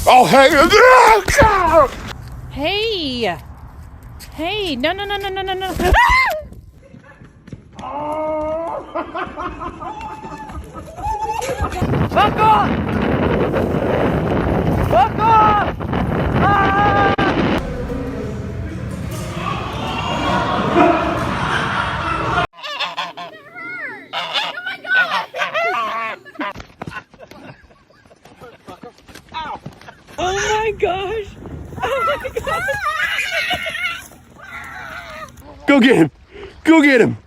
Oh, hey! Hey! Hey! No! Back off! Back off! Ah! Oh my gosh! Go get him! Go get him!